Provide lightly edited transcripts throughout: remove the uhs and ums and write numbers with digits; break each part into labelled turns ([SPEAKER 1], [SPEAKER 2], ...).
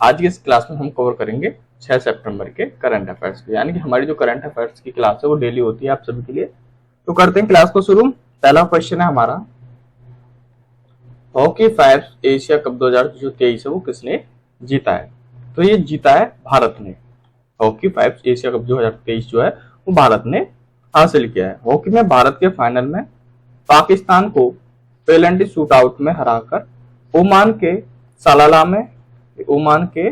[SPEAKER 1] आज की इस क्लास में हम कवर करेंगे 6 सितंबर के करंट अफेयर्स को, यानी कि हमारी जो करंट अफेयर्स की क्लास है वो डेली होती है आप सभी के लिए। तो करते हैं क्लास को शुरू। पहला क्वेश्चन है हमारा, हॉकी फाइव एशिया कप 2023 है वो किसने जीता है? तो ये जीता है भारत ने। हॉकी फाइव एशिया कप 2023 जो है वो भारत ने हासिल किया है। हॉकी में भारत के फाइनल में पाकिस्तान को पेनल्टी शूट आउट में हराकर ओमान के सलाला में ओमान के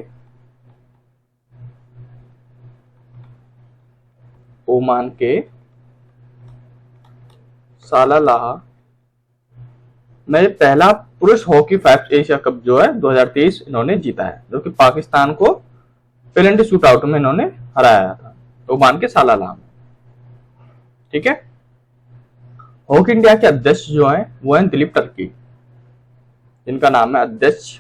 [SPEAKER 1] ओमान के सालालाह में पहला पुरुष हॉकी फाइव एशिया कप जो है 2023 इन्होंने जीता है, जो कि पाकिस्तान को पेनल्टी शूट आउट में इन्होंने हराया था ओमान के सालालाह में। ठीक है। हॉकी इंडिया के अध्यक्ष जो है वो है दिलीप टर्की, जिनका नाम है अध्यक्ष।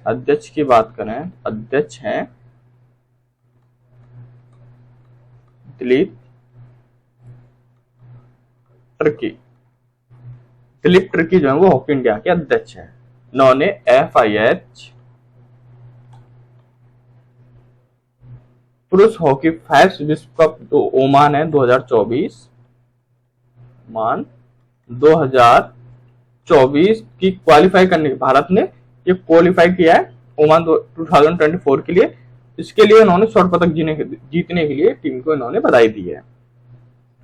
[SPEAKER 1] अध्यक्ष की बात करें, अध्यक्ष हैं दिलीप टर्की। दिलीप टर्की जो है वो हॉकी इंडिया के अध्यक्ष हैं। इन्होंने FIH पुरुष हॉकी फाइव विश्व कप जो ओमान है 2024 मान 2024 की क्वालिफाई करने के भारत ने ये क्वालिफाई किया है ओमान 2024 के लिए। इसके लिए इन्होंने स्वर्ण पदक जीतने के लिए टीम को इन्होंने बधाई दी है।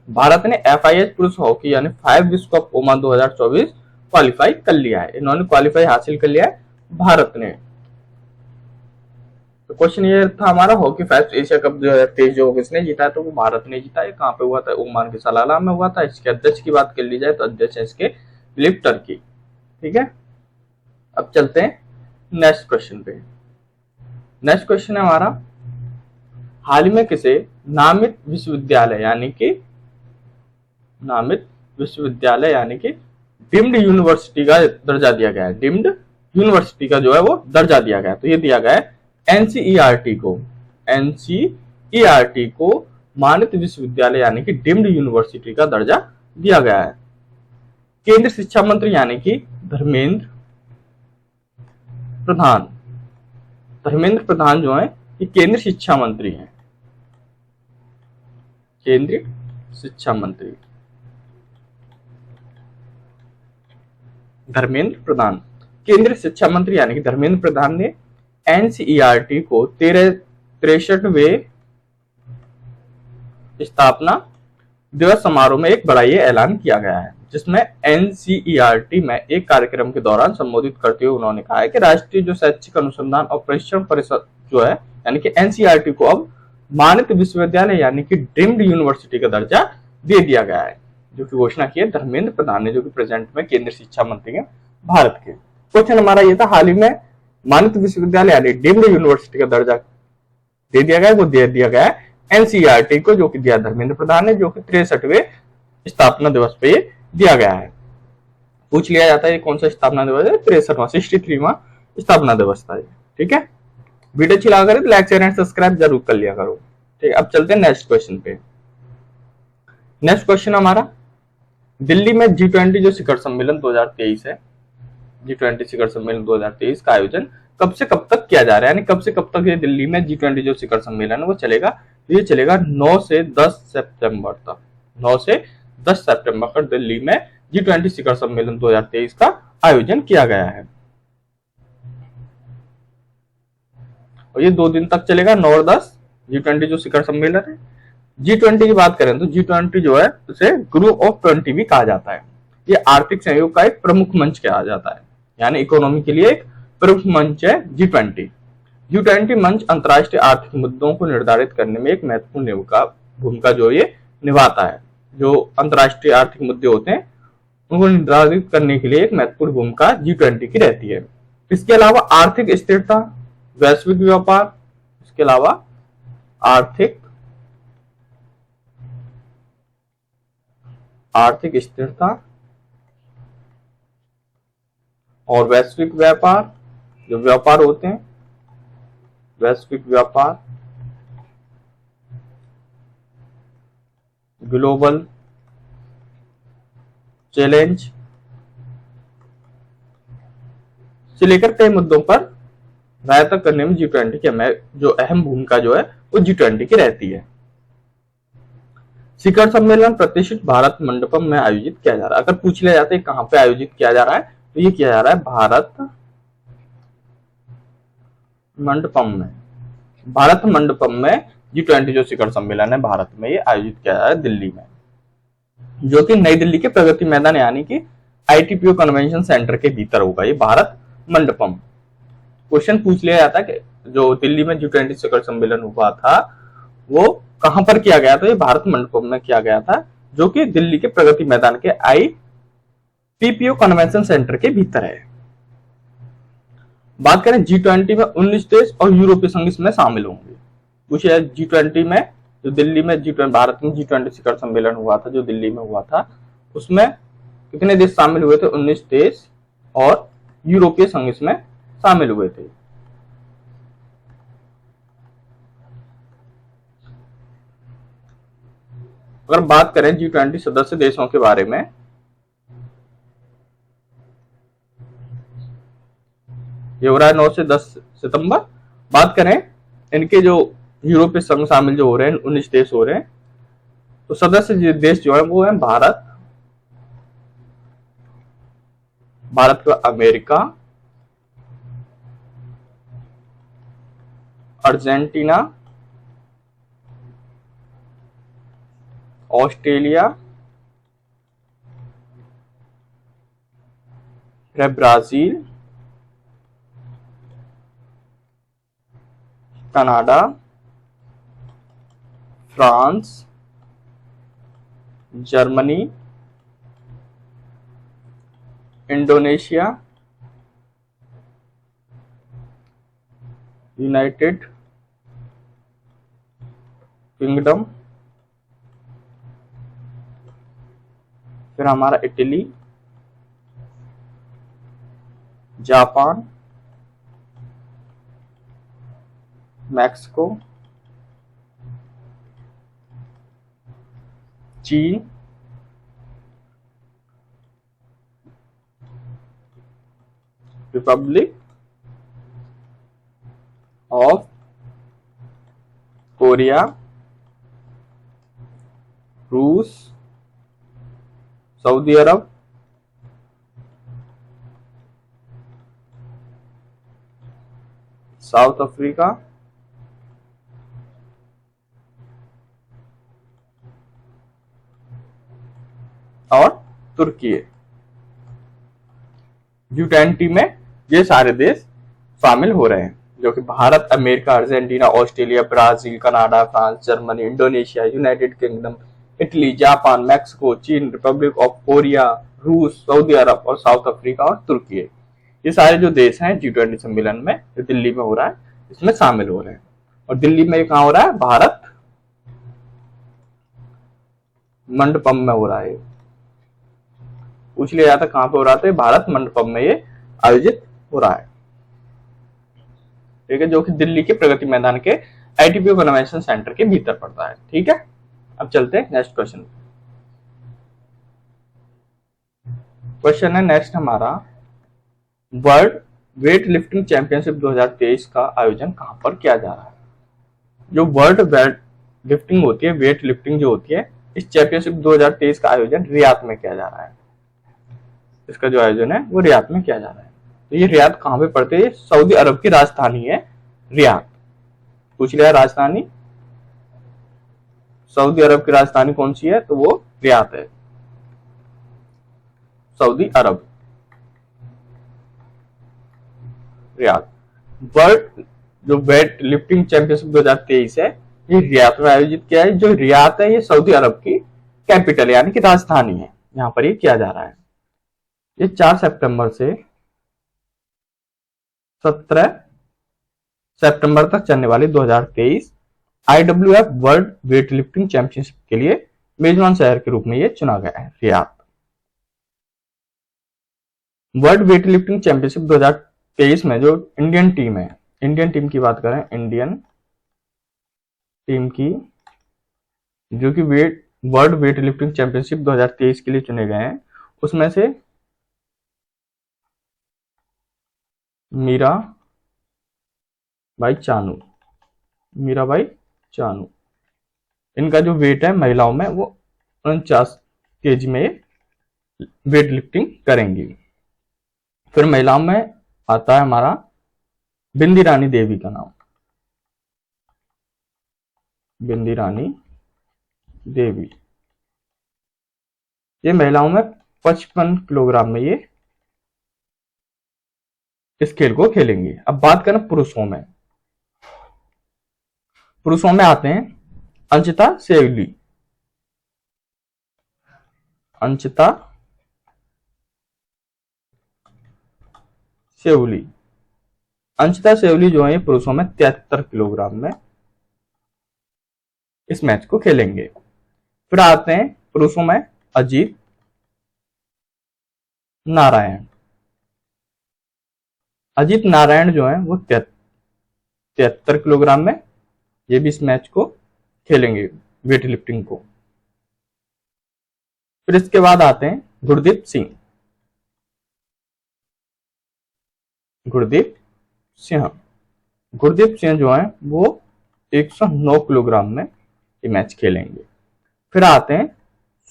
[SPEAKER 1] भारत ने FIH पुरुष हॉकी यानी फाइव विश्व कप ओमान 2024 क्वालिफाई कर लिया है। इन्होंने क्वालिफाई हासिल कर लिया है भारत ने। तो क्वेश्चन ये था हमारा, हॉकी फाइव एशिया कप 2023 जो किसने जीता है? तो वो भारत ने जीता है। कहाँ पे हुआ था? ओमान के सलाला में हुआ था। इसके अध्यक्ष की बात कर ली जाए तो अध्यक्ष है इसके दिलीप टर्की। ठीक है। अब चलते हैं नेक्स्ट क्वेश्चन पे। नेक्स्ट क्वेश्चन है हमारा, हाल ही में किसे नामित विश्वविद्यालय यानी कि डीम्ड यूनिवर्सिटी का दर्जा दिया गया है? डीम्ड यूनिवर्सिटी का जो है वो दर्जा दिया गया है। तो ये दिया गया है NCERT को मान्यत विश्वविद्यालय यानी कि डीम्ड यूनिवर्सिटी का दर्जा दिया गया है। केंद्रीय शिक्षा मंत्री यानी कि धर्मेंद्र प्रधान जो है ये केंद्रीय शिक्षा मंत्री हैं। केंद्रीय शिक्षा मंत्री धर्मेंद्र प्रधान, केंद्रीय शिक्षा मंत्री यानी कि धर्मेंद्र प्रधान ने NCERT को 63वें स्थापना दिवस समारोह में एक बड़ा ये ऐलान किया गया है, जिसमें NCERT में एक कार्यक्रम के दौरान संबोधित करते हुए उन्होंने कहा है कि राष्ट्रीय जो शैक्षिक अनुसंधान और प्रशिक्षण परिषद जो है यानी कि NCERT को अब मान्यत विश्वविद्यालय यानी कि डीम्ड यूनिवर्सिटी का दर्जा दे दिया गया है, जो कि घोषणा की है धर्मेंद्र प्रधान ने, जो कि प्रेजेंट में केंद्रीय शिक्षा मंत्री हैं भारत के। क्वेश्चन हमारा ये था, हाल ही में मान्यत विश्वविद्यालय यानी डीम्ड यूनिवर्सिटी का दर्जा दे दिया गया है, वो दे दिया गया है NCERT को, जो कि दिया धर्मेंद्र प्रधान ने, जो कि 63वें स्थापना दिवस पे दिया गया है। पूछ लिया जाता है ये कौन सा स्थापना दिवस है? 63वां स्थापना दिवस था। ठीक है। वीडियो अच्छी लगा करे तो लाइक शेयर एंड सब्सक्राइब जरूर कर लिया करो। ठीक है। अब चलते हैं नेक्स्ट क्वेश्चन पे। नेक्स्ट क्वेश्चन हमारा, दिल्ली में G20 जो शिखर सम्मेलन 2023 है, G20 शिखर सम्मेलन 2023 का आयोजन कब से कब तक किया जा रहा है? यानी कब से कब तक ये दिल्ली में G20 जो शिखर सम्मेलन है वो चलेगा? ये चलेगा 9 से 10 सितंबर तक। 9 से 10 सितंबर तक दिल्ली में G20 शिखर सम्मेलन 2023 का आयोजन किया गया है, और ये 2 दिन तक चलेगा, 9 और 10। G20 जो शिखर सम्मेलन है, G20 की बात करें तो G20 जो है उसे ग्रुप ऑफ 20 भी कहा जाता है। ये आर्थिक सहयोग का एक प्रमुख मंच कहा जाता है, यानी इकोनॉमी के लिए एक प्रमुख मंच है G20। G20 मंच अंतर्राष्ट्रीय आर्थिक मुद्दों को निर्धारित करने में एक महत्वपूर्ण भूमिका जो ये निभाता है। जो अंतर्राष्ट्रीय आर्थिक मुद्दे होते हैं उनको निर्धारित करने के लिए एक महत्वपूर्ण भूमिका G20 की रहती है। इसके अलावा आर्थिक स्थिरता, वैश्विक व्यापार, इसके अलावा आर्थिक स्थिरता और वैश्विक व्यापार, जो व्यापार होते हैं, वैश्विक व्यापार, ग्लोबल चैलेंज, से लेकर कई मुद्दों पर राय तक करने में G20 की जो अहम भूमिका जो है वो G20 की रहती है। शिखर सम्मेलन प्रतिष्ठित भारत मंडपम में आयोजित किया जा रहा है। अगर पूछ लिया जाता है कहां पे आयोजित किया जा रहा है, तो ये किया जा रहा है भारत मंडपम में। भारत मंडपम में G20 जो शिखर सम्मेलन है भारत में, ये आयोजित किया जा रहा है दिल्ली में, जो कि नई दिल्ली के प्रगति मैदान यानी कि ITPO कन्वेंशन सेंटर के भीतर होगा ये भारत मंडपम। क्वेश्चन पूछ लिया जाता है कि जो दिल्ली में G20 शिखर सम्मेलन हुआ था वो कहां पर किया गया था, ये भारत मंडपम में किया गया था, जो कि दिल्ली के प्रगति मैदान के ITPO कन्वेंशन सेंटर के भीतर है। बात करें G20 में 19 देश और यूरोपीय संघ इसमें शामिल होंगे। पूछे G20 में जो दिल्ली में G20 भारत में G20 शिखर सम्मेलन हुआ था जो दिल्ली में हुआ था, उसमें कितने देश शामिल हुए थे? 19 देश और यूरोपीय संघ इसमें शामिल हुए थे। अगर बात करें G20 सदस्य देशों के बारे में, ये हो रहा है 9 से 10 सितंबर। बात करें इनके जो यूरोपीय संघ शामिल जो हो रहे हैं 19 देश हो रहे हैं, तो सदस्य देश जो है वो है भारत का America, Argentina, Australia, Brazil, Canada, France, Germany, Indonesia, United kingdom, फिर हमारा इटली, जापान, मैक्सिको, चीन, रिपब्लिक ऑफ कोरिया, रूस, सऊदी अरब, साउथ अफ्रीका, और तुर्की। G20 में ये सारे देश शामिल हो रहे हैं, जो कि Bharat, America, Argentina, Australia, Brazil, Canada, France, Germany, Indonesia, United kingdom, Italy, Japan, Mexico, चीन, रिपब्लिक ऑफ कोरिया, रूस, सऊदी अरब और साउथ अफ्रीका और तुर्की। ये सारे जो देश हैं G20 सम्मेलन में जो दिल्ली में हो रहा है इसमें शामिल हो रहे हैं। और दिल्ली में ये कहाँ हो रहा है? भारत मंडपम में हो रहा है। पूछ लिया जाता कहां पे हो रहा था? भारत मंडपम में ये आयोजित हो रहा है, ठीक है, जो कि दिल्ली के प्रगति मैदान के ITPO कन्वेंशन सेंटर के भीतर पड़ता है। ठीक है, अब चलते हैं नेक्स्ट क्वेश्चन। क्वेश्चन है नेक्स्ट हमारा, वर्ल्ड वेट लिफ्टिंग चैंपियनशिप 2023 का आयोजन कहां पर किया जा रहा है? जो वर्ल्ड वेट लिफ्टिंग होती है, वेट लिफ्टिंग जो होती है, इस चैंपियनशिप 2023 का आयोजन रियाद में किया जा रहा है। इसका जो आयोजन है वो रियाद में किया जा रहा है। तो ये रियाद कहां पे पड़ती है? सऊदी अरब की राजधानी है रियाद। पूछ लिया राजधानी, सऊदी अरब की राजधानी कौन सी है? तो वो रियाद है, सऊदी अरब, रियाद। वर्ल्ड जो वेट लिफ्टिंग चैंपियनशिप 2023 है ये रियाद में आयोजित किया है। जो रियाद है ये सऊदी अरब की कैपिटल यानी कि राजधानी है, यहाँ पर ये किया जा रहा है। ये 4 सितंबर से 17 सितंबर तक चलने वाली 2023 IWF world weight lifting championship के लिए मेजबान शहर के रूप में ये चुना गया है Riyadh. World weight lifting championship 2023 में जो इंडियन टीम है, इंडियन टीम की बात करें, इंडियन टीम की जो कि वर्ल्ड वेट लिफ्टिंग चैंपियनशिप 2023 के लिए चुने गए हैं, उसमें से मीरा भाई चानू, मीरा भाई चानू, इनका जो वेट है महिलाओं में वो 49 kg में वेट लिफ्टिंग करेंगी। फिर महिलाओं में आता है हमारा बिंदी रानी देवी का नाम, बिंदी रानी देवी। ये महिलाओं में 55 किलोग्राम में ये इस खेल को खेलेंगे। अब बात करें पुरुषों में, पुरुषों में आते हैं अंशिता सेवली, अंशिता सेवली, अंशिता सेवली जो है पुरुषों में 73 किलोग्राम में इस मैच को खेलेंगे। फिर आते हैं पुरुषों में अजीत नारायण, अजीत नारायण जो है वो 73 किलोग्राम में ये भी इस मैच को खेलेंगे, वेट लिफ्टिंग को। फिर इसके बाद आते हैं गुरदीप सिंह, गुरदीप सिंह, गुरदीप सिंह जो है वो 109 किलोग्राम में ये मैच खेलेंगे। फिर आते हैं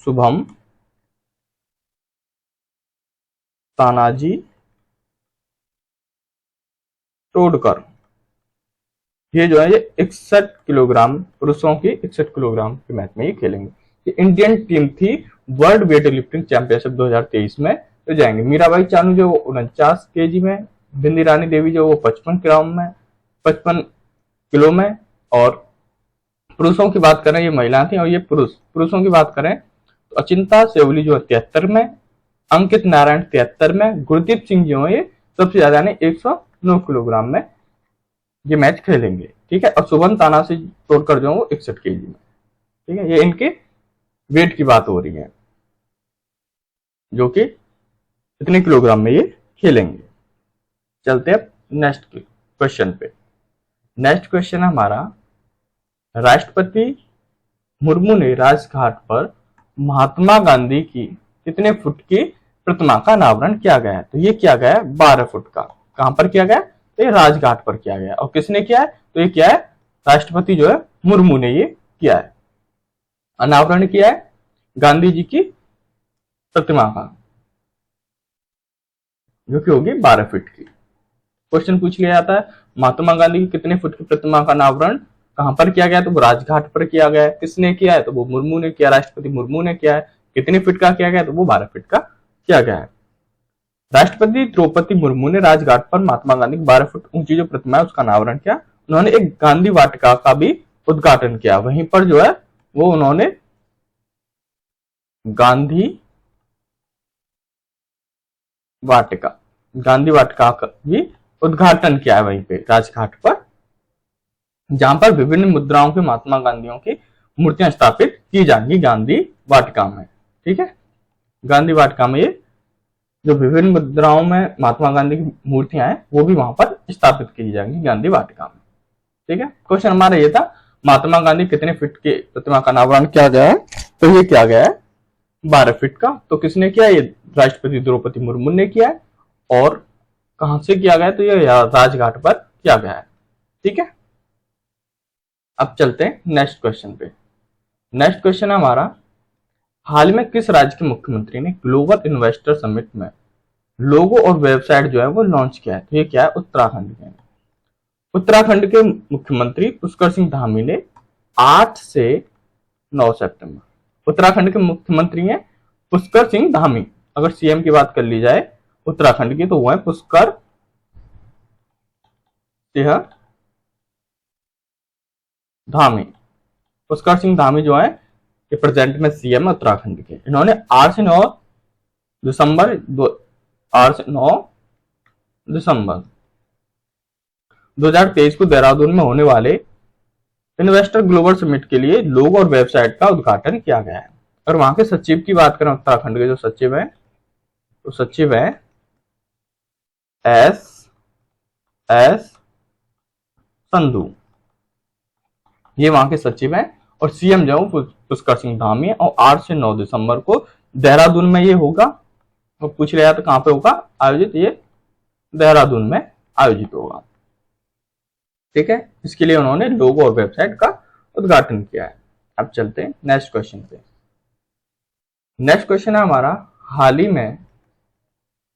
[SPEAKER 1] शुभम तानाजी टोडकर, ये जो है ये 61 किलोग्राम, पुरुषों की 61 किलोग्राम के मैच में ये खेलेंगे। ये इंडियन टीम थी वर्ल्ड वेट लिफ्टिंग चैंपियनशिप 2023 में तो जाएंगे। मीराबाई चानू जो वो 49 kg में, बिंदी रानी देवी जो वो 55 किलो में, और पुरुषों की बात करें ये महिला थी, और ये पुरुषों की बात करें तो अचिंता सेवली जो है 73 में, अंकित नारायण 73 में, गुरदीप सिंह जो है ये सबसे ज्यादा ने 109 किलोग्राम में ये मैच खेलेंगे। ठीक है, और शुभम तानाजी तोड़कर जो वो 61 kg में। ठीक है, ये इनके वेट की बात हो रही है जो कि कितने किलोग्राम में ये खेलेंगे। चलते हैं नेक्स्ट क्वेश्चन पे। नेक्स्ट क्वेश्चन है हमारा, राष्ट्रपति मुर्मू ने राजघाट पर महात्मा गांधी की कितने फुट की प्रतिमा का अनावरण किया गया है? तो ये किया गया है 12 फुट का। कहां पर किया गया? तो ये राजघाट पर किया गया। और किसने किया है? तो ये क्या है, राष्ट्रपति जो है मुर्मू ने ये किया है, अनावरण किया है गांधी जी की प्रतिमा का, जो कि होगी 12 फीट की। क्वेश्चन पूछ लिया जाता है महात्मा गांधी की कितने फुट की प्रतिमा का अनावरण कहां पर किया गया? तो वो राजघाट पर किया गया है। किसने किया है? तो वो मुर्मू ने किया, राष्ट्रपति मुर्मू ने किया है। कितने फीट का किया गया? तो वो 12 फीट का किया गया है। राष्ट्रपति द्रौपदी मुर्मू ने राजघाट पर महात्मा गांधी की 12 फुट ऊंची जो प्रतिमा है उसका अनावरण किया। उन्होंने एक गांधी वाटिका का भी उद्घाटन किया। वहीं पर जो है वो उन्होंने गांधी वाटिका का भी उद्घाटन किया है वहीं पे राजघाट पर, जहां पर विभिन्न मुद्राओं के महात्मा गांधियों की मूर्तियां स्थापित की जाएंगी गांधी वाटिका में। ठीक है, गांधी वाटिका में ये जो विभिन्न मुद्राओं में महात्मा गांधी की मूर्तियां हैं वो भी वहां पर स्थापित की जाएंगी गांधी वाटिका में। ठीक है, क्वेश्चन हमारा ये था महात्मा गांधी कितने फीट की प्रतिमा का अनावरण किया गया है? तो ये किया गया है 12 फीट का। तो किसने किया? ये राष्ट्रपति द्रौपदी मुर्मू ने किया है। और कहां से किया गया? तो ये राजघाट पर किया गया है। ठीक है, अब चलते हैं नेक्स्ट क्वेश्चन पे। नेक्स्ट क्वेश्चन है हमारा, हाल में किस राज्य के मुख्यमंत्री ने ग्लोबल इन्वेस्टर समिट में लोगो और वेबसाइट जो है वो लॉन्च किया है? तो ये क्या है? उत्तराखंड के। उत्तराखंड के मुख्यमंत्री पुष्कर सिंह धामी ने 8 से 9 सितंबर, उत्तराखंड के मुख्यमंत्री हैं पुष्कर सिंह धामी। अगर सीएम की बात कर ली जाए उत्तराखंड की तो वो है पुष्कर सिंह धामी। पुष्कर सिंह धामी जो है ये प्रेजेंट में सीएम उत्तराखंड के। इन्होंने 8 से 9 दिसंबर 2023 को देहरादून में होने वाले इन्वेस्टर ग्लोबल समिट के लिए लोगो और वेबसाइट का उद्घाटन किया गया है। और वहां के सचिव की बात करें, उत्तराखंड के जो सचिव है तो सचिव है एस संधू, ये वहां के सचिव हैं। और सीएम जो है पुष्कर सिंह धामी है। और 8 से 9 दिसंबर को देहरादून में ये होगा। और पूछ लिया तो कहां पे होगा आयोजित? ये देहरादून में आयोजित होगा। ठीक है, इसके लिए उन्होंने लोगो और वेबसाइट का उद्घाटन किया है। अब चलते हैं नेक्स्ट क्वेश्चन पे। नेक्स्ट क्वेश्चन है हमारा, हाल ही में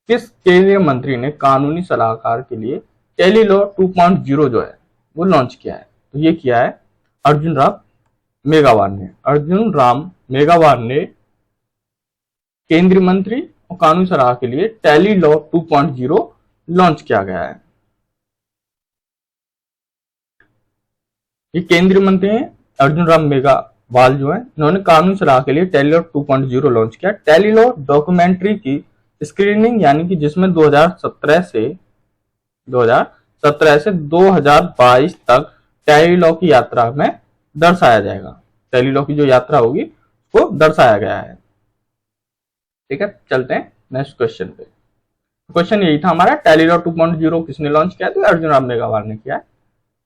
[SPEAKER 1] किस केंद्रीय मंत्री ने कानूनी सलाहकार के लिए टेली लॉ 2.0 जो है वो लॉन्च किया है? तो ये किया है अर्जुन राम मेघवाल ने। अर्जुन राम मेघवाल ने केंद्रीय मंत्री और कानूनी सलाह के लिए टेली लॉ 2.0 लॉन्च किया गया है। ये केंद्रीय मंत्री हैं अर्जुन राम मेघवाल जो है, इन्होंने कानूनी सलाह के लिए टेली लॉ 2.0 लॉन्च किया। टेली लॉ डॉक्यूमेंट्री की स्क्रीनिंग यानी कि जिसमें 2017 से 2022 तक टेली लॉ की यात्रा में दर्शाया जाएगा। टेली लॉ की जो यात्रा होगी उसको दर्शाया गया है। ठीक है, चलते हैं नेक्स्ट क्वेश्चन पे। क्वेश्चन यही था हमारा, टेली लॉ 2.0 किसने लॉन्च किया? तो अर्जुन राम मेघवाल ने किया है।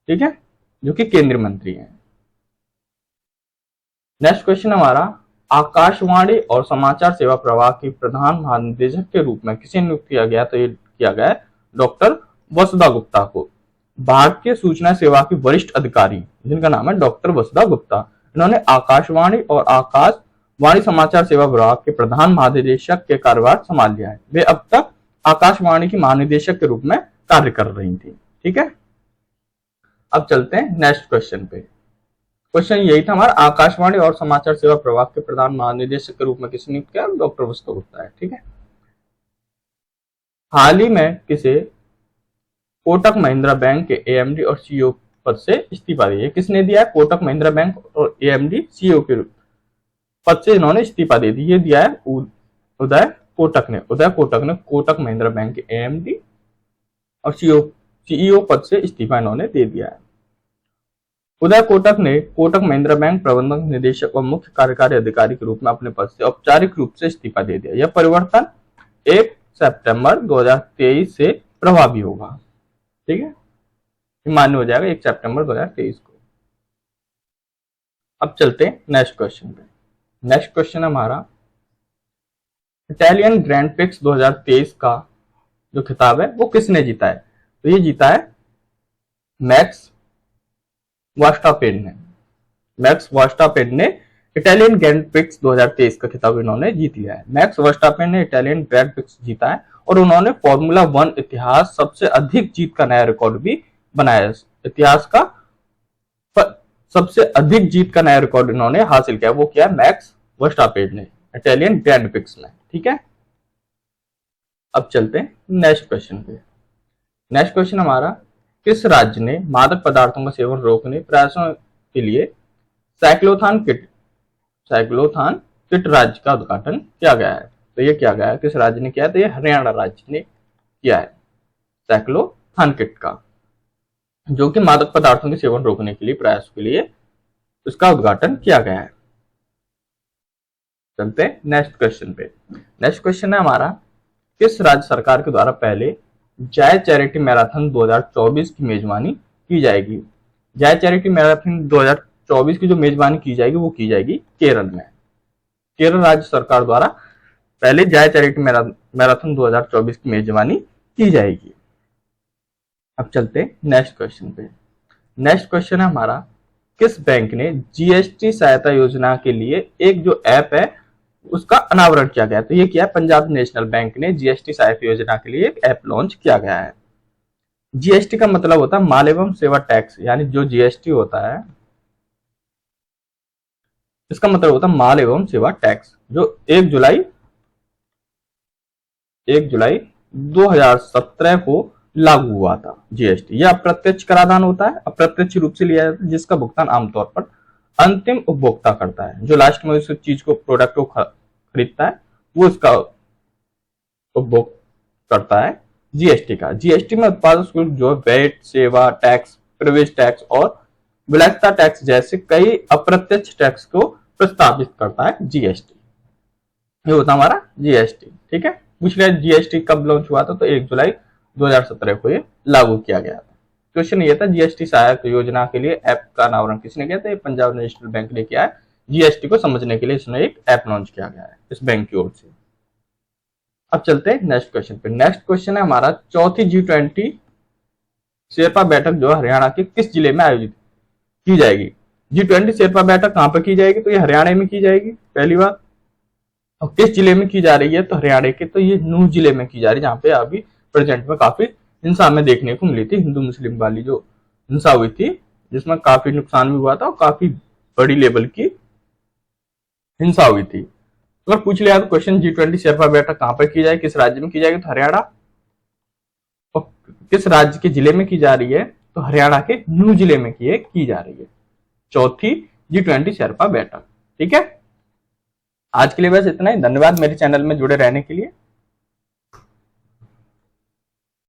[SPEAKER 1] ठीक है, जो कि केंद्रीय मंत्री हैं। नेक्स्ट क्वेश्चन हमारा, आकाशवाणी और समाचार सेवा प्रभाग के प्रधान महानिदेशक के रूप में किसे नियुक्त किया गया? तो ये किया गया है डॉक्टर वसुधा गुप्ता को। भारतीय सूचना सेवा की वरिष्ठ अधिकारी जिनका नाम है डॉक्टर वसुधा गुप्ता, इन्होंने आकाशवाणी और आकाशवाणी समाचार सेवा विभाग के प्रधान महानिदेशक के कार्यभार संभाल लिया है। वे अब तक आकाशवाणी की महानिदेशक के रूप में कार्य कर रही थी। ठीक है, अब चलते हैं नेक्स्ट क्वेश्चन पे। क्वेश्चन यही था हमारा, आकाशवाणी और समाचार सेवा प्रभाग के प्रधान महानिदेशक के रूप में किसने नियुक्त किया? डॉक्टर वसुधा गुप्ता है। ठीक है, हाल ही में किसे कोटक महिंद्रा बैंक के एएमडी और सीईओ पद से इस्तीफा दिया? किसने दिया है? कोटक महिंद्रा बैंक और एएमडी सीईओ के पद से इन्होंने इस्तीफा दे दी। ये दिया है उदय कोटक ने कोटक महिंद्रा बैंक के एएमडी और सीईओ पद से इस्तीफा इन्होंने दे दिया है। उदय कोटक ने कोटक महिंद्रा बैंक प्रबंधक निदेशक और मुख्य कार्यकारी अधिकारी के रूप में अपने पद से औपचारिक रूप से इस्तीफा दे दिया। यह परिवर्तन 1 सितंबर 2023 से प्रभावी होगा। ठीक है, मान्य हो जाएगा 1 सितंबर 2023 को। अब चलते हैं नेक्स्ट क्वेश्चन पे। नेक्स्ट क्वेश्चन हमारा, इटालियन ग्रैंड प्रिक्स 2023 का जो खिताब है वो किसने जीता है? तो ये जीता है मैक्स वर्स्टापेन ने इटालियन ग्रैंड प्रिक्स 2023 का खिताब इन्होंने जीत लिया है। मैक्स वर्स्टापेन ने इटालियन ग्रैंड प्रिक्स जीता है और उन्होंने फॉर्मूला 1 इतिहास सबसे अधिक जीत का नया रिकॉर्ड भी बनाया है। इतिहास का सबसे अधिक जीत का नया रिकॉर्ड इन्होंने हासिल किया, वो किया मैक्स वर्स्टापेन ने इटालियन ग्रैंड प्रिक्स में। ठीक है, अब चलते हैं नेक्स्ट क्वेश्चन पे। नेक्स्ट क्वेश्चन हमारा, किस राज्य ने मादक पदार्थों का सेवन रोकने प्रयासों के लिए साइक्लोथॉन किट राज्य का उद्घाटन किया गया है? तो ये किया गया है, किस राज्य ने किया है? तो ये हरियाणा राज्य ने किया है साइक्लोथॉन किट का, जो कि मादक पदार्थों के सेवन रोकने के लिए प्रयासों के लिए उसका उद्घाटन किया गया है। चलते हैं नेक्स्ट क्वेश्चन पे। नेक्स्ट क्वेश्चन है हमारा, किस राज्य सरकार के द्वारा पहले जय चैरिटी मैराथन 2024 की मेजबानी की जाएगी? जय चैरिटी मैराथन 2024 की जो मेजबानी की जाएगी वो की जाएगी केरल में। केरल राज्य सरकार द्वारा पहले जय चैरिटी मैराथन 2024 की मेजबानी की जाएगी। अब चलते हैं नेक्स्ट क्वेश्चन पे। नेक्स्ट क्वेश्चन है हमारा, किस बैंक ने जीएसटी सहायता योजना के लिए एक जो ऐप है उसका अनावरण किया गया? तो ये किया पंजाब नेशनल बैंक ने जीएसटी सहायता योजना के लिए एक ऐप लॉन्च किया गया है। जीएसटी का मतलब होता है माल एवं सेवा टैक्स, यानी जो जीएसटी होता है इसका मतलब होता है माल एवं सेवा टैक्स, जो 1 जुलाई 2017 को लागू हुआ था। जीएसटी यह अप्रत्यक्ष कराधान होता है, अप्रत्यक्ष रूप से लिया जाता है, जिसका भुगतान आमतौर पर अंतिम उपभोक्ता करता है। जो लास्ट में उस चीज को प्रोडक्ट को खरीदता है वो उसका उपभोग करता है जीएसटी का। जीएसटी में उत्पाद शुल्क जो वैट, सेवा टैक्स, प्रवेश टैक्स और विलासिता टैक्स जैसे कई अप्रत्यक्ष टैक्स को प्रस्तावित करता है जीएसटी। ये होता हमारा जीएसटी। ठीक है, पिछले जीएसटी कब लॉन्च हुआ था? तो 1 जुलाई 2017 को ये लागू किया गया था। क्वेश्चन ये था, जीएसटी सहायक योजना के लिए ऐप का अनावरण किसने किया था? ये पंजाब नेशनल बैंक ने किया है। जीएसटी को समझने के लिए इसने एक ऐप लॉन्च किया गया है इस बैंक की ओर से। अब चलते हैं नेक्स्ट क्वेश्चन पे। नेक्स्ट क्वेश्चन है हमारा, चौथी G20 शेरपा बैठक जो है हरियाणा के किस जिले में आयोजित की जाएगी? G20 शेरपा बैठक कहां पर की जाएगी? तो ये हरियाणा में की जाएगी, पहली बात। और किस जिले में की जा रही है? तो हरियाणा के, तो ये नूंह जिले में की जा रही है, जहां पे अभी प्रेजेंट में काफी हिंसा हमें देखने को मिली थी, हिंदू मुस्लिम वाली जो हिंसा हुई थी, जिसमें काफी नुकसान भी हुआ था और काफी बड़ी लेवल की हिंसा हुई थी। अगर पूछ लिया तो क्वेश्चन G20 शेरपा बैठक कहां पर की जाए, किस राज्य में की जाएगी? तो हरियाणा। और किस राज्य के जिले में की जा रही है? तो हरियाणा के नूंह जिले में की जा रही है चौथी G20 शेरपा बैठक। ठीक है, आज के लिए बस इतना ही। धन्यवाद मेरे चैनल में जुड़े रहने के लिए।